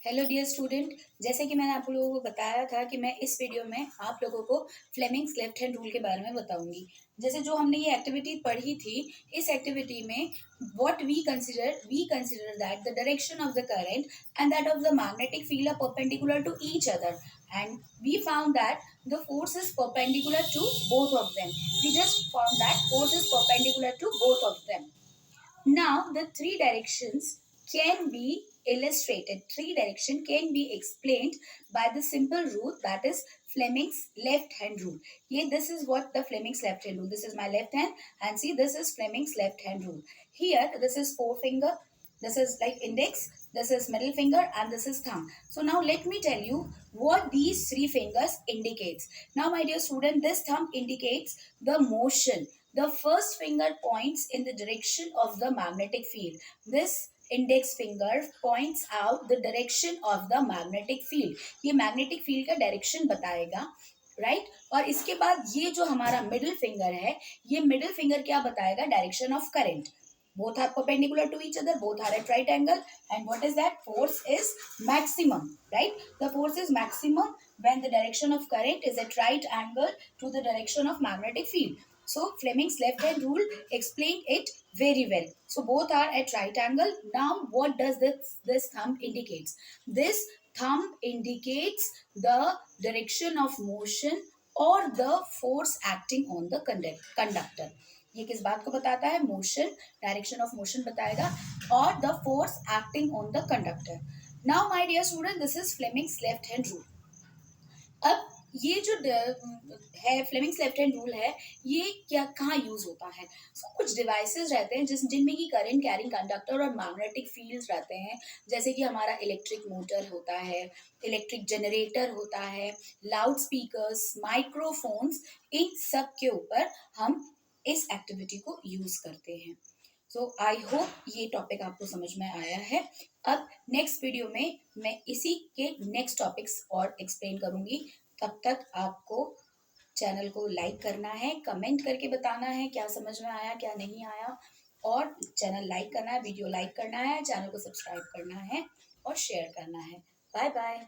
Hello dear student, जैसे कि मैंने आप लोगों को बताया था कि मैं इस वीडियो में आप लोगों को फ्लेमिंग्स लेफ्ट हैंड रूल के बारे में बताऊंगी। जैसे जो हमने ये एक्टिविटी पढ़ी थी, इस एक्टिविटी में what we consider that the direction of the current and that of the magnetic field are perpendicular to each other and we found that the force is perpendicular to both of them. We just found that force is perpendicular to both of them. Now, the three directions can be illustrated. Three direction can be explained by the simple rule, that is Fleming's left hand rule. This is what the Fleming's left hand rule. This is my left hand, and see, this is Fleming's left hand rule. Here, this is forefinger. This is like index. This is middle finger, and this is thumb. So now let me tell you what these three fingers indicates. Now, my dear student, this thumb indicates the motion. The first finger points in the direction of the magnetic field. This index finger points out the direction of the magnetic field. ये magnetic field का direction बताएगा, right और इसके बाद ये जो हमारा middle finger है, ये मिडिल फिंगर क्या बताएगा? Direction of current. both are perpendicular to each other, both are at right angle, and what is that? Force is maximum, right? The force is maximum when the direction of current is at right angle to the direction of magnetic field. So Fleming's left hand rule explained it very well. So both are at right angle. Now what does this thumb indicates? This thumb indicates the direction of motion or the force acting on the conductor. ये किस बात को बताता है? Motion, direction of motion बताएगा और the force acting on the conductor. Now my dear student, this is Fleming's left hand rule. अब ये जो है फ्लेमिंग्स लेफ्ट हैंड रूल है, ये क्या कहाँ यूज होता है? कुछ डिवाइसेस रहते हैं जिनमें की करंट कैरिंग कंडक्टर और मैग्नेटिक फील्ड्स रहते हैं, जैसे कि हमारा इलेक्ट्रिक मोटर होता है, इलेक्ट्रिक जनरेटर होता है, लाउड स्पीकर्स, माइक्रोफोन्स, इन सब के ऊपर हम इस एक्टिविटी को यूज करते हैं। सो आई होप ये टॉपिक आपको समझ में आया है। अब नेक्स्ट वीडियो में मैं इसी के नेक्स्ट टॉपिक्स और एक्सप्लेन करूंगी। तब तक आपको चैनल को लाइक करना है, कमेंट करके बताना है क्या समझ में आया क्या नहीं आया, और चैनल लाइक करना है, वीडियो लाइक करना है, चैनल को सब्सक्राइब करना है और शेयर करना है। Bye bye.